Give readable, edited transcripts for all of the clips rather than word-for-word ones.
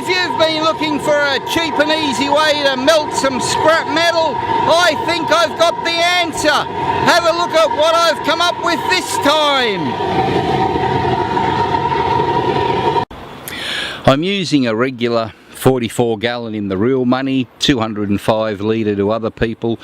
If you've been looking for a cheap and easy way to melt some scrap metal, I think I've got the answer. Have a look at what I've come up with this time. I'm using a regular 44 gallon in the real money, 205 litre to other people,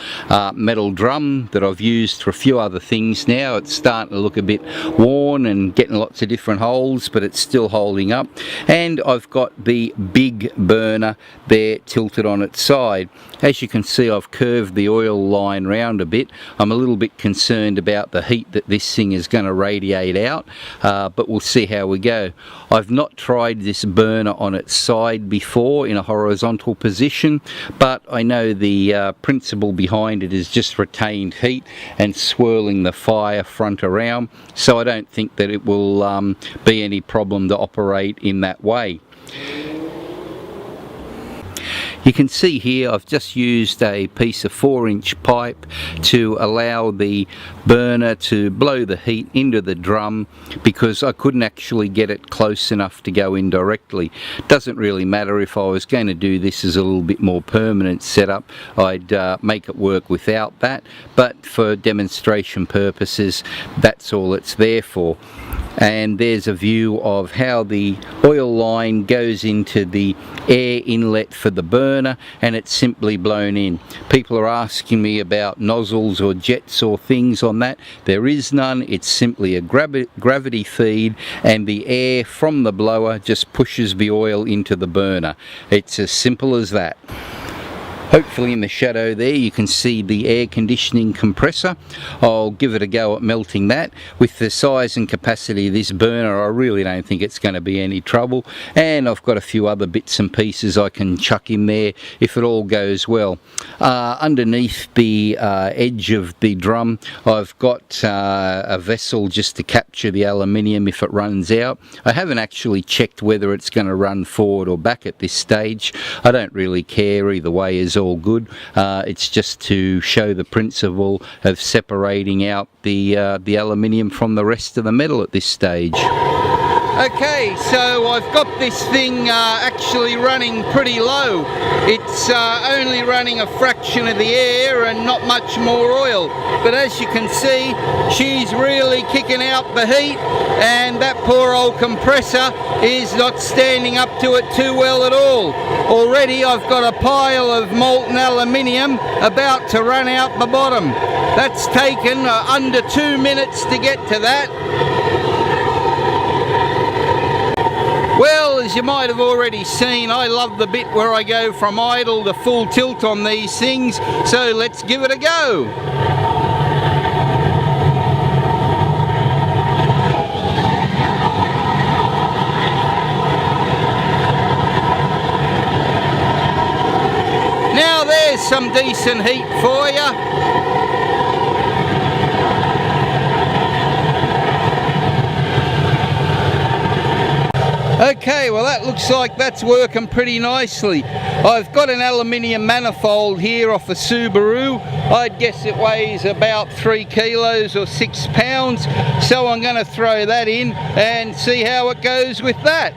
metal drum that I've used for a few other things now. It's starting to look a bit worn and getting lots of different holes, but it's still holding up. And I've got the big burner there tilted on its side. As you can see, I've curved the oil line round a bit. I'm a little bit concerned about the heat that this thing is going to radiate out, but we'll see how we go. I've not tried this burner on its side before in a horizontal position, but I know the principle behind it is just retained heat and swirling the fire front around, so I don't think that it will be any problem to operate in that way. You can see here I've just used a piece of 4-inch pipe to allow the burner to blow the heat into the drum, because I couldn't actually get it close enough to go in directly. Doesn't really matter. If I was going to do this as a little bit more permanent setup, I'd make it work without that, but for demonstration purposes that's all it's there for. And there's a view of how the oil line goes into the air inlet for the burner, and it's simply blown in. People are asking me about nozzles or jets or things on that. There is none. It's simply a gravity feed, and the air from the blower just pushes the oil into the burner. It's as simple as that. Hopefully in the shadow there you can see the air conditioning compressor. I'll give it a go at melting that. With the size and capacity of this burner, I really don't think it's going to be any trouble, and I've got a few other bits and pieces I can chuck in there if it all goes well. Underneath the edge of the drum I've got a vessel just to capture the aluminium if it runs out. I haven't actually checked whether it's going to run forward or back at this stage. I don't really care, either way is all good. It's just to show the principle of separating out the aluminium from the rest of the metal at this stage. Okay, so I've got this thing actually running pretty low. It's only running a fraction of the air and not much more oil, but as you can see, she's really kicking out the heat, and that poor old compressor is not standing up to it too well at all. Already I've got a pile of molten aluminium about to run out the bottom. That's taken under 2 minutes to get to that. Well, as you might have already seen, I love the bit where I go from idle to full tilt on these things, so let's give it a go. Now there's some decent heat for you. Okay, well that looks like that's working pretty nicely. I've got an aluminium manifold here off a Subaru. I'd guess it weighs about 3 kilos or 6 pounds, so I'm going to throw that in and see how it goes with that.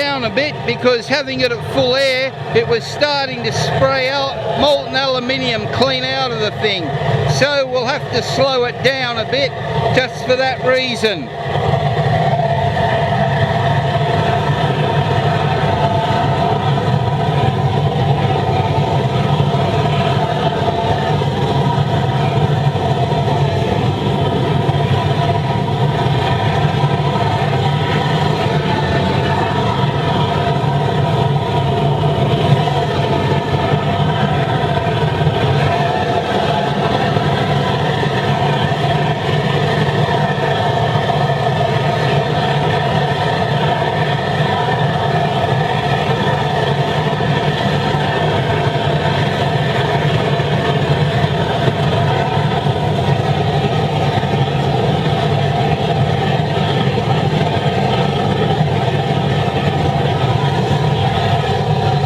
down a bit because having it at full air, it was starting to spray out molten aluminium clean out of the thing. So we'll have to slow it down a bit just for that reason.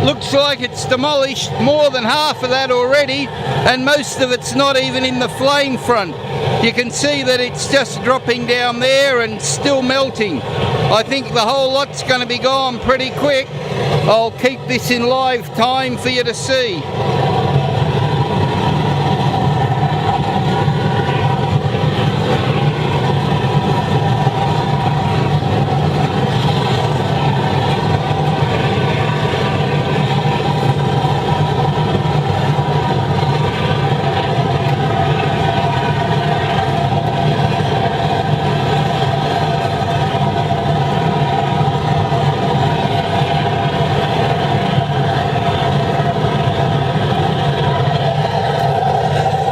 Looks like it's demolished more than half of that already, and most of it's not even in the flame front. You can see that it's just dropping down there and still melting. I think the whole lot's going to be gone pretty quick. I'll keep this in live time for you to see.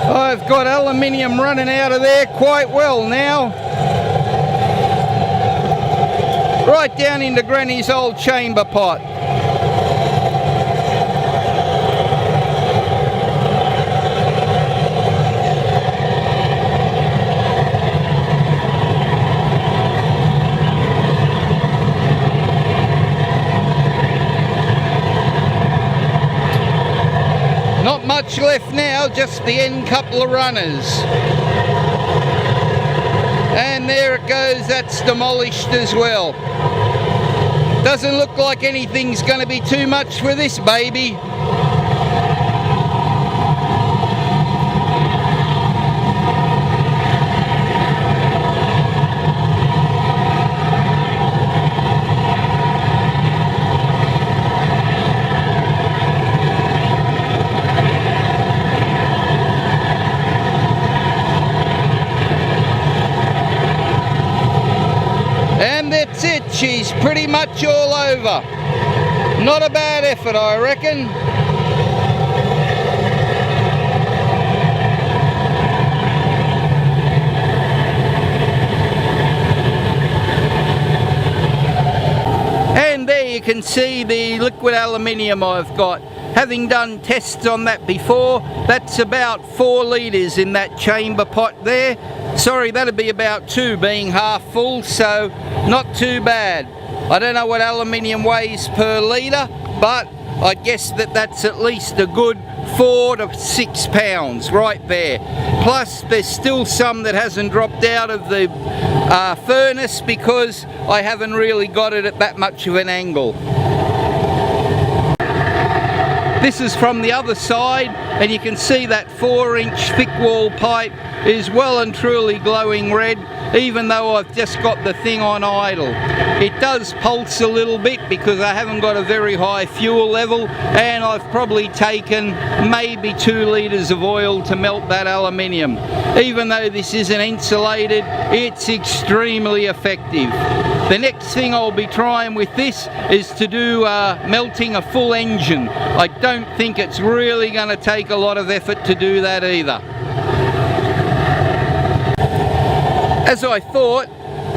I've got aluminium running out of there quite well now. Right down into Granny's old chamber pot. Not much left now, just the end couple of runners. And there it goes, that's demolished as well. Doesn't look like anything's going to be too much for this baby. And that's it, she's pretty much all over. Not a bad effort, I reckon. And there you can see the liquid aluminium I've got. Having done tests on that before, that's about 4 litres in that chamber pot there. Sorry, that'd be about 2 being half full, so not too bad. I don't know what aluminium weighs per litre, but I guess that that's at least a good 4 to 6 pounds right there. Plus there's still some that hasn't dropped out of the furnace because I haven't really got it at that much of an angle. This is from the other side, and you can see that 4-inch thick wall pipe is well and truly glowing red, even though I've just got the thing on idle. It does pulse a little bit because I haven't got a very high fuel level, and I've probably taken maybe 2 litres of oil to melt that aluminium. Even though this isn't insulated, it's extremely effective. The next thing I'll be trying with this is to do melting a full engine. I don't think it's really going to take a lot of effort to do that either. As I thought,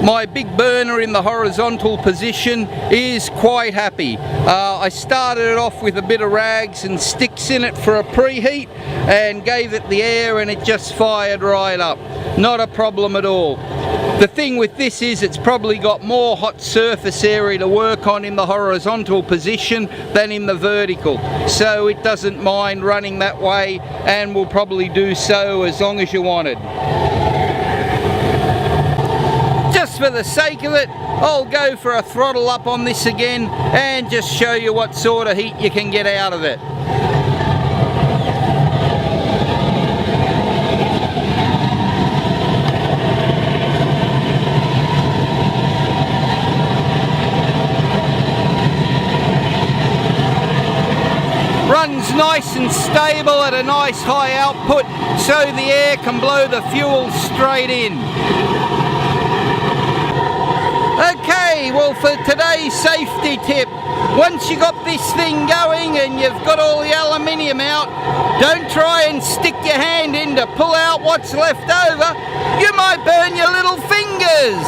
my big burner in the horizontal position is quite happy. I started it off with a bit of rags and sticks in it for a preheat and gave it the air, and it just fired right up. Not a problem at all. The thing with this is it's probably got more hot surface area to work on in the horizontal position than in the vertical, so it doesn't mind running that way and will probably do so as long as you want it. Just for the sake of it, I'll go for a throttle up on this again and just show you what sort of heat you can get out of it. Runs nice and stable at a nice high output so the air can blow the fuel straight in. Okay, well, for today's safety tip, once you got this thing going and you've got all the aluminium out, don't try and stick your hand in to pull out what's left over. You might burn your little fingers.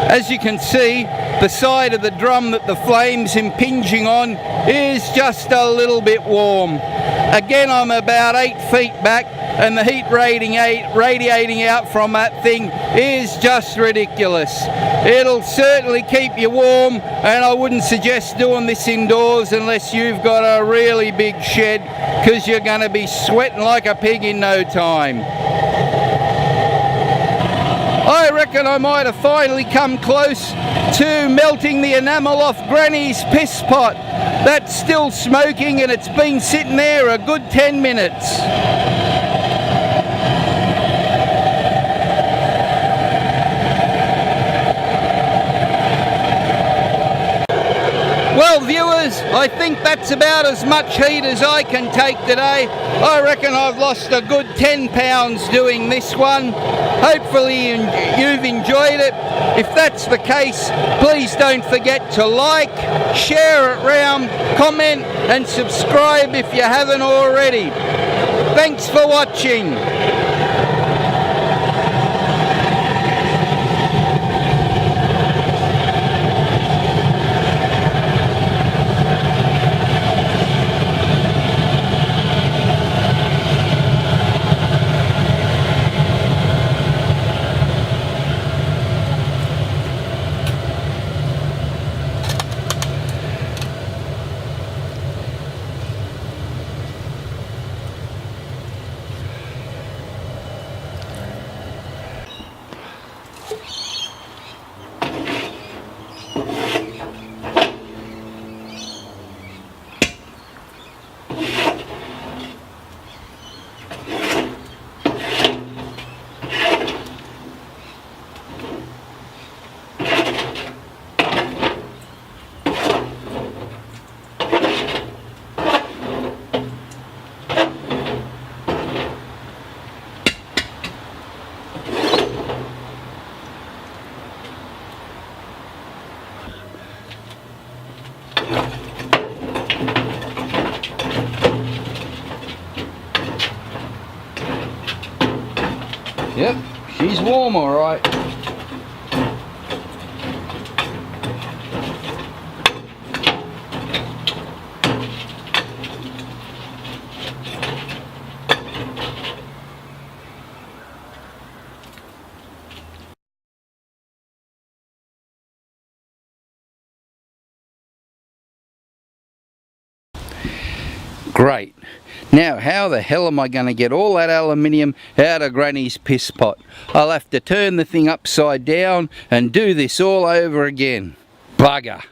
As you can see, the side of the drum that the flame's impinging on is just a little bit warm. Again, I'm about 8 feet back and the heat radiating out from that thing is just ridiculous. It'll certainly keep you warm, and I wouldn't suggest doing this indoors unless you've got a really big shed, because you're going to be sweating like a pig in no time. I reckon I might have finally come close to melting the enamel off Granny's piss pot. That's still smoking and it's been sitting there a good 10 minutes. Well, viewers, I think that's about as much heat as I can take today. I reckon I've lost a good 10 pounds doing this one. Hopefully you've enjoyed it. If that's the case, please don't forget to like, share it round, comment and subscribe if you haven't already. Thanks for watching. Yep, she's warm all right. Great. Now, how the hell am I going to get all that aluminium out of Granny's piss pot? I'll have to turn the thing upside down and do this all over again. Bugger.